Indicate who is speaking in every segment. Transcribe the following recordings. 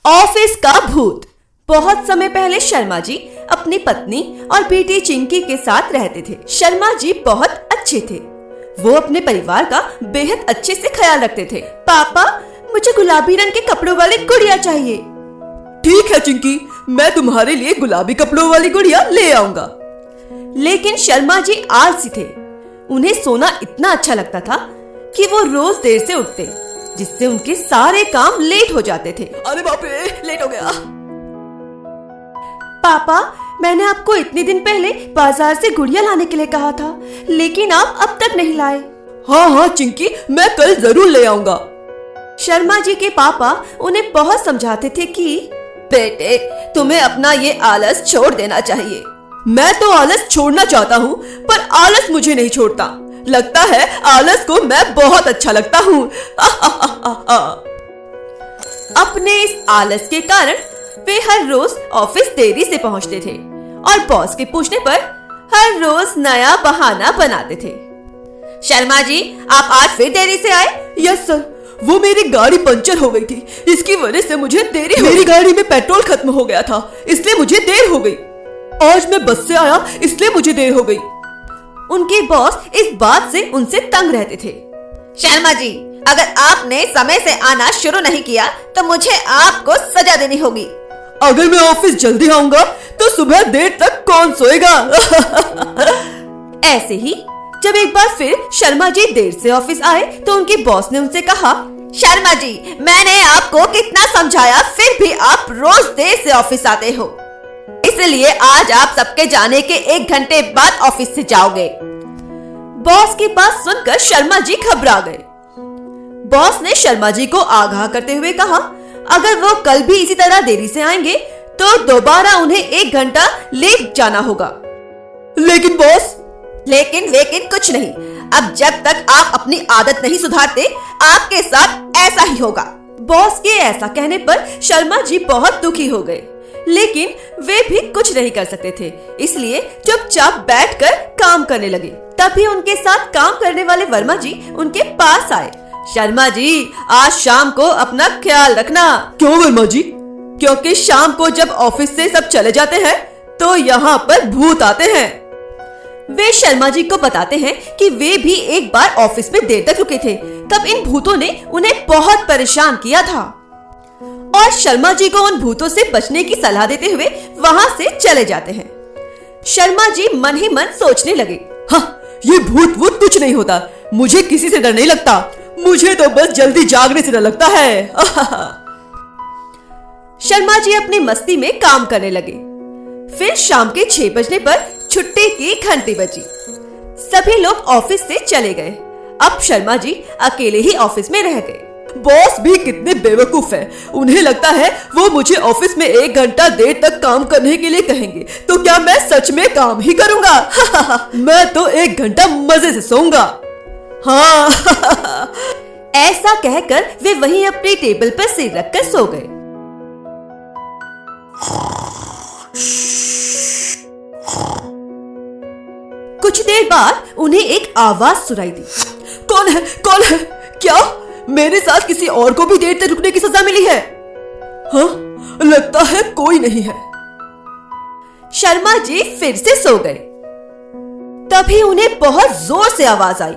Speaker 1: Office का भूत। बहुत समय पहले शर्मा जी अपनी पत्नी और बेटी चिंकी के साथ रहते थे। शर्मा जी बहुत अच्छे थे। वो अपने परिवार का बेहद अच्छे से ख्याल रखते थे। पापा, मुझे गुलाबी रंग के कपड़ों वाली गुड़िया चाहिए।
Speaker 2: ठीक है चिंकी, मैं तुम्हारे लिए गुलाबी कपड़ों वाली गुड़िया ले आऊंगा।
Speaker 1: लेकिन शर्मा जी आलसी थे। उन्हें सोना इतना अच्छा लगता था कि वो रोज देर से उठते, जिससे उनके सारे काम लेट हो जाते थे।
Speaker 2: अरे बाप रे, लेट हो गया।
Speaker 1: पापा, मैंने आपको इतने दिन पहले बाजार से गुड़िया लाने के लिए कहा था, लेकिन आप अब तक नहीं लाए।
Speaker 2: हाँ चिंकी, मैं कल जरूर ले आऊंगा।
Speaker 1: शर्मा जी के पापा उन्हें बहुत समझाते थे कि बेटे, तुम्हें अपना ये आलस छोड़ देना चाहिए।
Speaker 2: मैं तो आलस छोड़ना चाहता हूँ, पर आलस मुझे नहीं छोड़ता। लगता है आलस को मैं बहुत अच्छा लगता हूँ।
Speaker 1: अपने इस आलस के कारण वे हर रोज ऑफिस देरी से पहुंचते थे और बॉस के पूछने पर हर रोज नया बहाना बनाते थे। शर्मा जी, आप आज फिर देरी से आए?
Speaker 2: यस सर, वो मेरी गाड़ी पंचर हो गई थी, इसकी वजह से मुझे देरी हो गई। मेरी गाड़ी में पेट्रोल खत्म हो गया था, इसलिए मुझे देर हो गई। आज मैं बस से आया, इसलिए मुझे देर हो गई।
Speaker 1: उनके बॉस इस बात से उनसे तंग रहते थे। शर्मा जी, अगर आपने समय से आना शुरू नहीं किया तो मुझे आपको सजा देनी होगी।
Speaker 2: अगर मैं ऑफिस जल्दी आऊंगा तो सुबह देर तक कौन सोएगा?
Speaker 1: ऐसे ही जब एक बार फिर शर्मा जी देर से ऑफिस आए तो उनके बॉस ने उनसे कहा, शर्मा जी, मैंने आपको कितना समझाया, फिर भी आप रोज देर से ऑफिस आते हो, इसलिए आज आप सबके जाने के 1 घंटे बाद ऑफिस से जाओगे। बॉस की बात सुनकर शर्मा जी घबरा गए। बॉस ने शर्मा जी को आगाह करते हुए कहा, अगर वो कल भी इसी तरह देरी से आएंगे तो दोबारा उन्हें 1 घंटा लेट जाना होगा।
Speaker 2: लेकिन बॉस,
Speaker 1: लेकिन वेकिन कुछ नहीं। अब जब तक आप अपनी आदत नहीं सुधारते, आपके साथ ऐसा ही होगा। बॉस के ऐसा कहने पर शर्मा जी बहुत दुखी हो गए, लेकिन वे भी कुछ नहीं कर सकते थे, इसलिए चुपचाप बैठकर काम करने लगे। तभी उनके साथ काम करने वाले वर्मा जी उनके पास आए। शर्मा जी, आज शाम को अपना ख्याल रखना।
Speaker 2: क्यों वर्मा जी? क्योंकि शाम को जब ऑफिस से सब चले जाते हैं तो यहाँ पर भूत आते हैं।
Speaker 1: वे शर्मा जी को बताते हैं कि वे भी एक बार ऑफिस में देर तक रुके थे, तब इन भूतों ने उन्हें बहुत परेशान किया था और शर्मा जी को उन भूतों से बचने की सलाह देते हुए वहां से चले जाते हैं। शर्मा जी मन ही मन सोचने लगे,
Speaker 2: हाँ, ये भूत वूत कुछ नहीं होता, मुझे किसी से डर नहीं लगता, मुझे तो बस जल्दी जागने से डर लगता है।
Speaker 1: शर्मा जी अपनी मस्ती में काम करने लगे। फिर शाम के 6 बजने पर छुट्टी की घंटी बजी। सभी लोग ऑफिस से चले गए। अब शर्मा जी अकेले ही ऑफिस में रह गए।
Speaker 2: बॉस भी कितने बेवकूफ हैं। उन्हें लगता है वो मुझे ऑफिस में 1 घंटा देर तक काम करने के लिए कहेंगे, तो क्या मैं सच में काम ही करूंगा? मैं तो 1 घंटा मजे से सोऊंगा। हाँ।
Speaker 1: ऐसा कहकर वे वहीं अपनी टेबल पर सिर रखकर सो गए। कुछ देर बाद उन्हें एक आवाज सुनाई दी।
Speaker 2: कौन है? कौन है? क्या मेरे साथ किसी और को भी देर तक रुकने की सजा मिली है? हाँ, लगता है कोई नहीं है।
Speaker 1: शर्मा जी फिर से सो गए। तभी उन्हें बहुत जोर से आवाज आई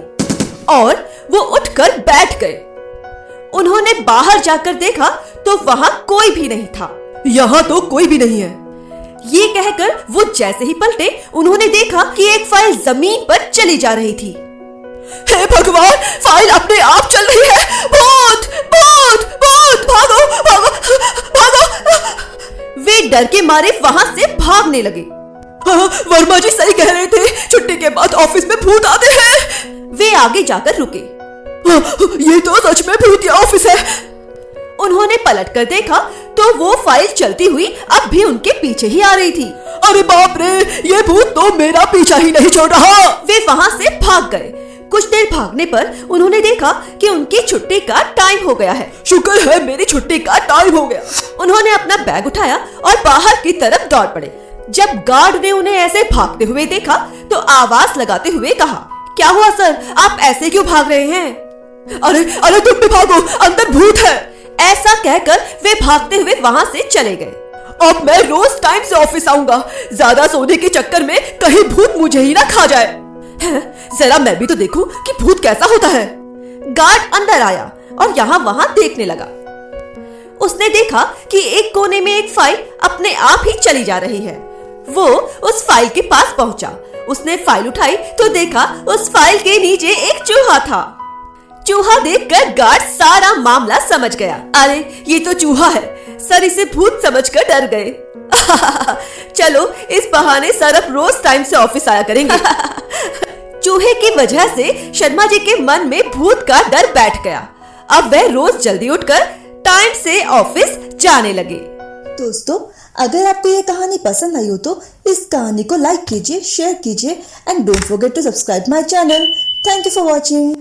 Speaker 1: और वो उठकर बैठ गए। उन्होंने बाहर जाकर देखा तो वहां कोई भी नहीं था।
Speaker 2: यहाँ तो कोई भी नहीं है।
Speaker 1: ये कहकर वो जैसे ही पलटे, उन्होंने देखा कि एक फाइल जमीन पर चली जा रही थी।
Speaker 2: हे भगवान, फाइल अपने आप चल रही है। भूत भूत भूत, भागो भागो भागो।
Speaker 1: वे डर के मारे वहां से भागने लगे।
Speaker 2: हाँ, वर्मा जी सही कह रहे थे, छुट्टी के बाद ऑफिस में भूत आते हैं।
Speaker 1: वे आगे जाकर रुके।
Speaker 2: हाँ, ये तो सच में भूतिया ऑफिस है।
Speaker 1: उन्होंने पलटकर देखा तो वो फाइल चलती हुई अब भी उनके पीछे ही आ रही थी।
Speaker 2: अरे बाप रे, ये भूत तो मेरा पीछा ही नहीं छोड़ रहा।
Speaker 1: वे वहां से भाग गए। कुछ देर भागने पर उन्होंने देखा कि उनकी छुट्टी का टाइम हो गया है।
Speaker 2: शुक्र है मेरी छुट्टी का टाइम हो गया।
Speaker 1: उन्होंने अपना बैग उठाया और बाहर की तरफ दौड़ पड़े। जब गार्ड ने उन्हें ऐसे भागते हुए देखा तो आवाज लगाते हुए कहा, क्या हुआ सर, आप ऐसे क्यों भाग रहे हैं?
Speaker 2: अरे तुम भी भागो, अंदर भूत है।
Speaker 1: ऐसा कहकर वे भागते हुए वहां से चले गए।
Speaker 2: अब मैं रोज टाइम से ऑफिस आऊंगा, ज्यादा सोने के चक्कर में कहीं भूत मुझे ही ना खा जाए। जरा मैं भी तो देखूं कि भूत कैसा होता है।
Speaker 1: गार्ड अंदर आया और यहाँ वहां देखने लगा। उसने देखा कि एक कोने में एक फाइल अपने आप ही चली जा रही है। वो उस फाइल के पास पहुंचा। उसने फाइल उठाई तो देखा उस फाइल के नीचे एक चूहा था। चूहा देखकर गार्ड सारा मामला समझ गया।
Speaker 2: अरे ये तो चूहा है, सर इसे भूत समझकर डर गए। चलो इस बहाने सर अब रोज टाइम से ऑफिस आया करेंगे।
Speaker 1: चूहे की वजह से शर्मा जी के मन में भूत का डर बैठ गया। अब वह रोज जल्दी उठकर टाइम से ऑफिस जाने लगे।
Speaker 3: दोस्तों, अगर आपको ये कहानी पसंद आई हो तो इस कहानी को लाइक कीजिए, शेयर कीजिए and don't forget to subscribe my channel. Thank you for watching.